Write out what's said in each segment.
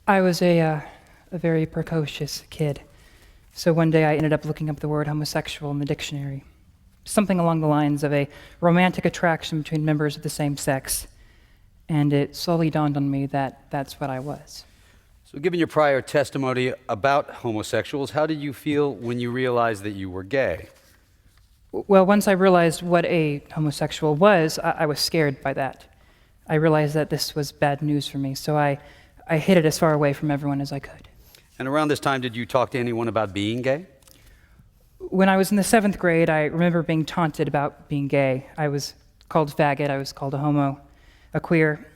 I was a very precocious kid. So one day I ended up looking up the word homosexual in the dictionary. Something along the lines of a romantic attraction between members of the same sex. And it slowly dawned on me that that's what I was. So given your prior testimony about homosexuals, how did you feel when you realized that you were gay? Well, once I realized what a homosexual was, I was scared by that. I realized that this was bad news for me, so I hid it as far away from everyone as I could. And around this time, did you talk to anyone about being gay? When I was in the 7th grade, I remember being taunted about being gay. I was called faggot, I was called a homo, a queer.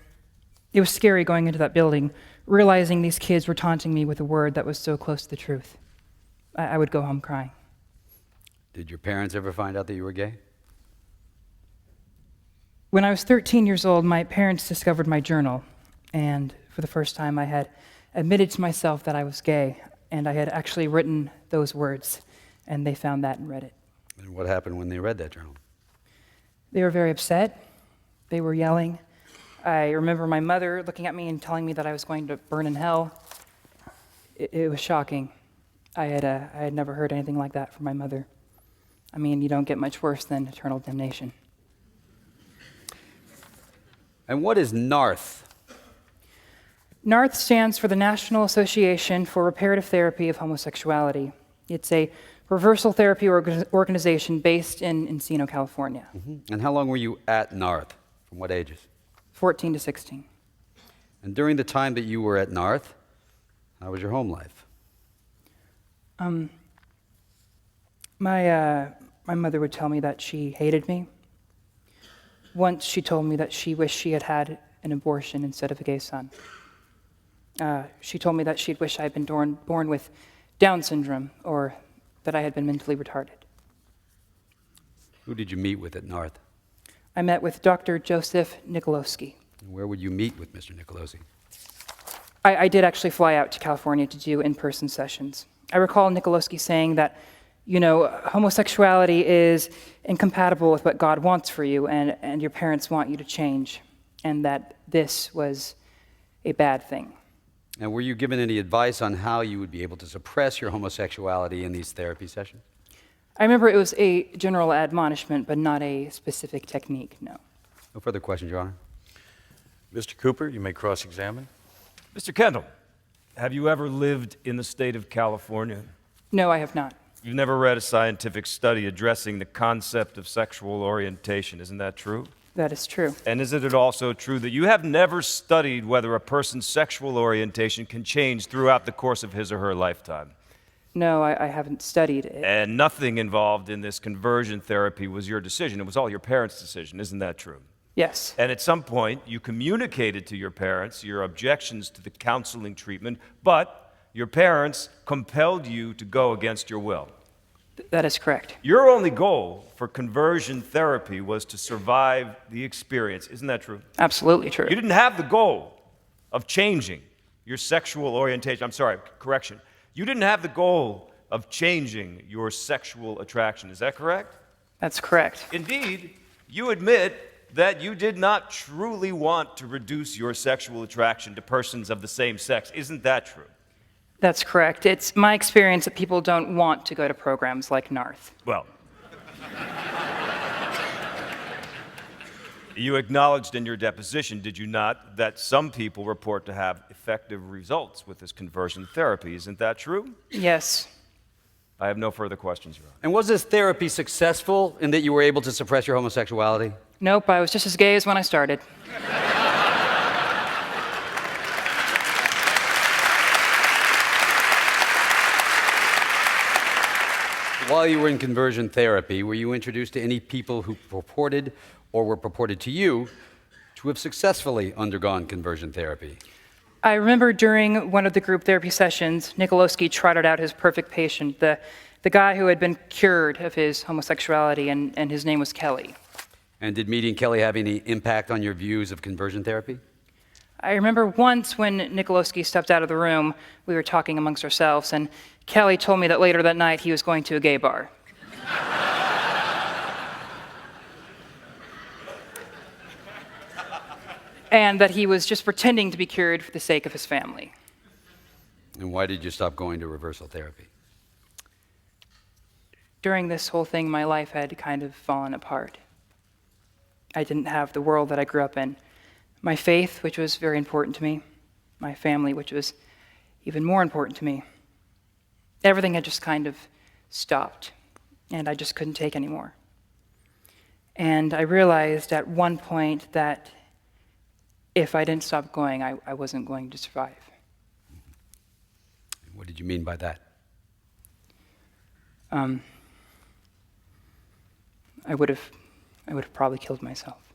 It was scary going into that building, realizing these kids were taunting me with a word that was so close to the truth. I would go home crying. Did your parents ever find out that you were gay? When I was 13 years old, my parents discovered my journal, and for the first time I had admitted to myself that I was gay, and I had actually written those words, and they found that and read it. And what happened when they read that journal? They were very upset. They were yelling. I remember my mother looking at me and telling me that I was going to burn in hell. It was shocking. I had never heard anything like that from my mother. I mean, you don't get much worse than eternal damnation. And what is NARTH? NARTH stands for the National Association for Reparative Therapy of Homosexuality. It's a reversal therapy organization based in Encino, California. Mm-hmm. And how long were you at NARTH? From what ages? 14 to 16. And during the time that you were at NARTH, how was your home life? My mother would tell me that she hated me. Once she told me that she wished she had had an abortion instead of a gay son. She told me that she'd wish I had been born with Down syndrome or that I had been mentally retarded. Who did you meet with at NARTH? I met with Dr. Joseph Nicoloski. And where would you meet with Mr. Nicolosi? I did actually fly out to California to do in-person sessions. I recall Nicoloski saying that, you know, homosexuality is incompatible with what God wants for you, and your parents want you to change, and that this was a bad thing. And were you given any advice on how you would be able to suppress your homosexuality in these therapy sessions? I remember it was a general admonishment, but not a specific technique, no. No further questions, Your Honor. Mr. Cooper, you may cross-examine. Mr. Kendall, have you ever lived in the state of California? No, I have not. You've never read a scientific study addressing the concept of sexual orientation, isn't that true? That is true. And isn't it also true that you have never studied whether a person's sexual orientation can change throughout the course of his or her lifetime? No, I haven't studied it. And nothing involved in this conversion therapy was your decision. It was all your parents' decision, isn't that true? Yes. And at some point, you communicated to your parents your objections to the counseling treatment, but your parents compelled you to go against your will. That is correct. Your only goal for conversion therapy was to survive the experience. Isn't that true? Absolutely true. You didn't have the goal of changing your sexual orientation. I'm sorry, correction. You didn't have the goal of changing your sexual attraction. Is that correct? That's correct. Indeed, you admit that you did not truly want to reduce your sexual attraction to persons of the same sex. Isn't that true? That's correct. It's my experience that people don't want to go to programs like NARTH. Well, you acknowledged in your deposition, did you not, that some people report to have effective results with this conversion therapy. Isn't that true? Yes. I have no further questions, Your Honor. And was this therapy successful in that you were able to suppress your homosexuality? Nope, I was just as gay as when I started. While you were in conversion therapy, were you introduced to any people who purported or were purported to you to have successfully undergone conversion therapy? I remember during one of the group therapy sessions, Nicoloski trotted out his perfect patient, the guy who had been cured of his homosexuality, and his name was Kelly. And did meeting Kelly have any impact on your views of conversion therapy? I remember once when Nicoloski stepped out of the room, we were talking amongst ourselves, and Kelly told me that later that night he was going to a gay bar. And that he was just pretending to be cured for the sake of his family. And why did you stop going to reversal therapy? During this whole thing, my life had kind of fallen apart. I didn't have the world that I grew up in. My faith, which was very important to me, my family, which was even more important to me. Everything had just kind of stopped, and I just couldn't take anymore. And I realized at one point that if I didn't stop going, I wasn't going to survive. What did you mean by that? I would have probably killed myself.